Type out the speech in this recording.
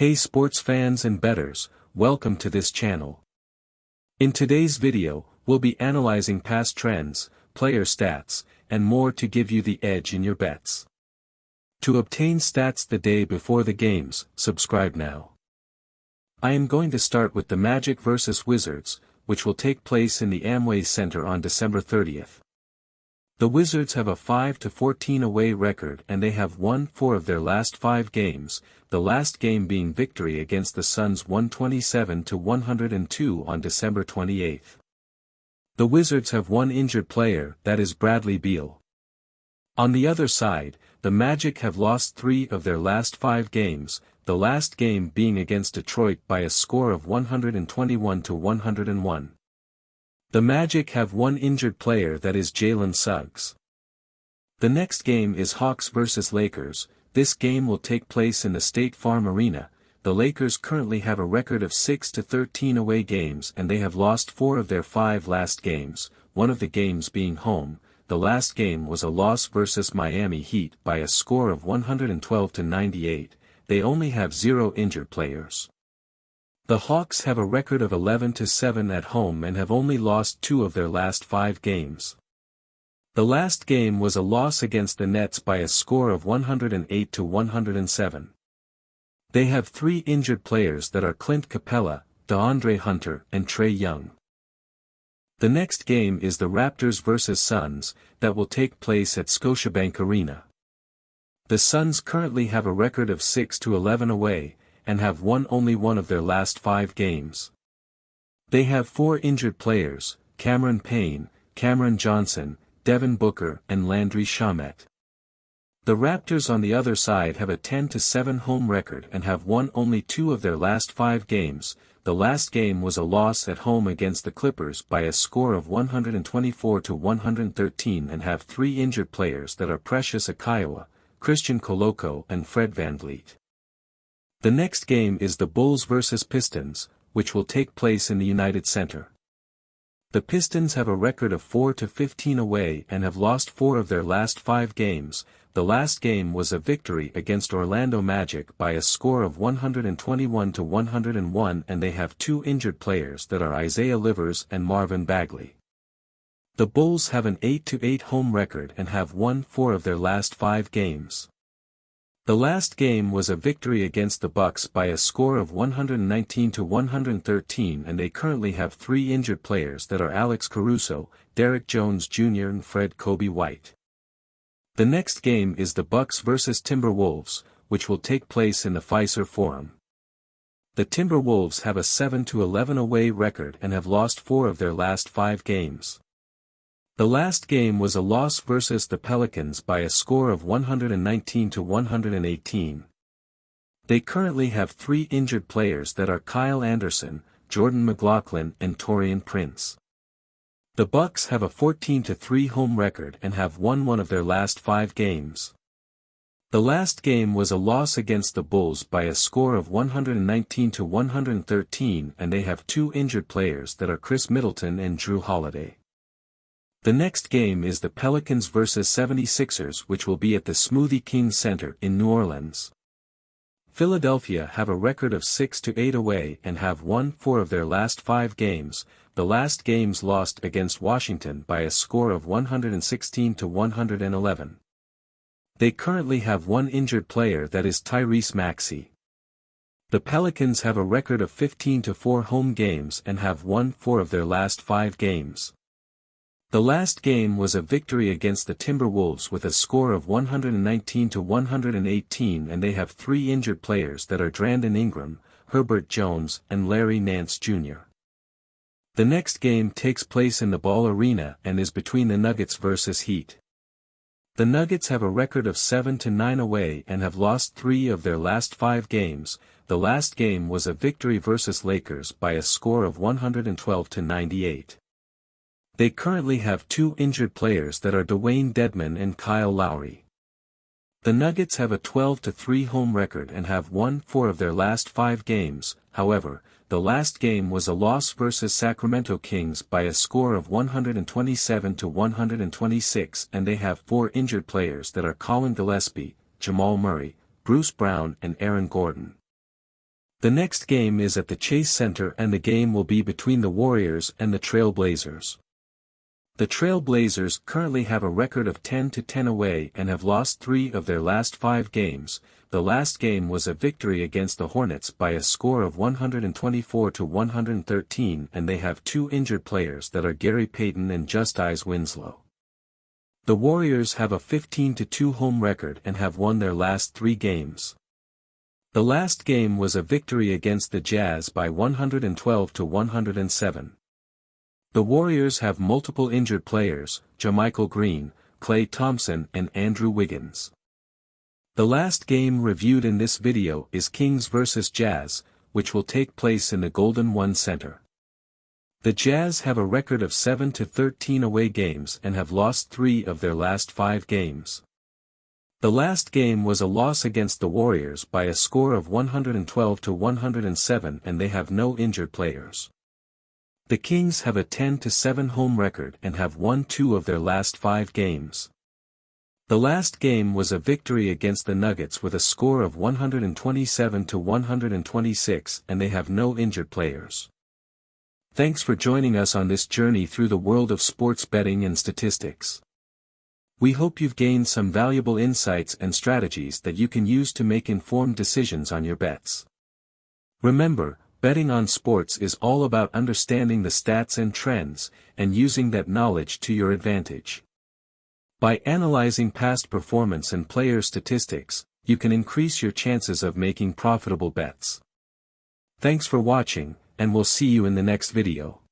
Hey sports fans and bettors, welcome to this channel. In today's video, we'll be analyzing past trends, player stats, and more to give you the edge in your bets. To obtain stats the day before the games, subscribe now. I am going to start with the Magic vs Wizards, which will take place in the Amway Center on December 30th. The Wizards have a 5-14 away record and they have won 4 of their last 5 games, the last game being victory against the Suns 127-102 on December 28. The Wizards have one injured player, that is Bradley Beal. On the other side, the Magic have lost 3 of their last 5 games, the last game being against Detroit by a score of 121-101. The Magic have one injured player, that is Jalen Suggs. The next game is Hawks vs Lakers. This game will take place in the State Farm Arena. The Lakers currently have a record of 6-13 away games and they have lost 4 of their 5 last games, one of the games being home. The last game was a loss versus Miami Heat by a score of 112-98. They only have 0 injured players. The Hawks have a record of 11-7 at home and have only lost 2 of their last 5 games. The last game was a loss against the Nets by a score of 108-107. They have 3 injured players, that are Clint Capella, DeAndre Hunter, and Trae Young. The next game is the Raptors vs Suns, that will take place at Scotiabank Arena. The Suns currently have a record of 6-11 away, and have won only 1 of their last 5 games. They have 4 injured players, Cameron Payne, Cameron Johnson, Devin Booker, and Landry Shamet. The Raptors on the other side have a 10-7 home record and have won only 2 of their last 5 games. The last game was a loss at home against the Clippers by a score of 124-113 and have 3 injured players, that are Precious Achiuwa, Christian Koloko, and Fred VanVleet. The next game is the Bulls vs Pistons, which will take place in the United Center. The Pistons have a record of 4-15 away and have lost 4 of their last 5 games. The last game was a victory against Orlando Magic by a score of 121-101 and they have 2 injured players, that are Isaiah Livers and Marvin Bagley. The Bulls have an 8-8 home record and have won 4 of their last 5 games. The last game was a victory against the Bucks by a score of 119-113 and they currently have 3 injured players, that are Alex Caruso, Derrick Jones Jr. and Fred Kobe White. The next game is the Bucks vs Timberwolves, which will take place in the Fiserv Forum. The Timberwolves have a 7-11 away record and have lost 4 of their last 5 games. The last game was a loss versus the Pelicans by a score of 119-118. They currently have 3 injured players, that are Kyle Anderson, Jordan McLaughlin, and Taurean Prince. The Bucks have a 14-3 home record and have won 1 of their last 5 games. The last game was a loss against the Bulls by a score of 119-113 and they have 2 injured players, that are Chris Middleton and Drew Holiday. The next game is the Pelicans vs 76ers, which will be at the Smoothie King Center in New Orleans. Philadelphia have a record of 6-8 away and have won 4 of their last 5 games. The last games lost against Washington by a score of 116-111. They currently have 1 injured player, that is Tyrese Maxey. The Pelicans have a record of 15-4 home games and have won 4 of their last 5 games. The last game was a victory against the Timberwolves with a score of 119-118 and they have 3 injured players, that are Brandon Ingram, Herbert Jones, and Larry Nance Jr. The next game takes place in the Ball Arena and is between the Nuggets vs Heat. The Nuggets have a record of 7-9 away and have lost 3 of their last 5 games. The last game was a victory versus Lakers by a score of 112-98. They currently have 2 injured players, that are Dwayne Dedmon and Kyle Lowry. The Nuggets have a 12-3 home record and have won 4 of their last 5 games. However, the last game was a loss versus Sacramento Kings by a score of 127-126 and they have 4 injured players, that are Colin Gillespie, Jamal Murray, Bruce Brown and Aaron Gordon. The next game is at the Chase Center and the game will be between the Warriors and the Trail Blazers. The Trail Blazers currently have a record of 10-10 away and have lost 3 of their last 5 games. The last game was a victory against the Hornets by a score of 124-113 and they have 2 injured players that are Gary Payton and Justice Winslow. The Warriors have a 15-2 home record and have won their last 3 games. The last game was a victory against the Jazz by 112-107. The Warriors have multiple injured players, JaMychal Green, Klay Thompson and Andrew Wiggins. The last game reviewed in this video is Kings vs Jazz, which will take place in the Golden One Center. The Jazz have a record of 7-13 away games and have lost 3 of their last 5 games. The last game was a loss against the Warriors by a score of 112-107 and they have no injured players. The Kings have a 10-7 home record and have won 2 of their last 5 games. The last game was a victory against the Nuggets with a score of 127-126 and they have no injured players. Thanks for joining us on this journey through the world of sports betting and statistics. We hope you've gained some valuable insights and strategies that you can use to make informed decisions on your bets. Remember, betting on sports is all about understanding the stats and trends, and using that knowledge to your advantage. By analyzing past performance and player statistics, you can increase your chances of making profitable bets. Thanks for watching, and we'll see you in the next video.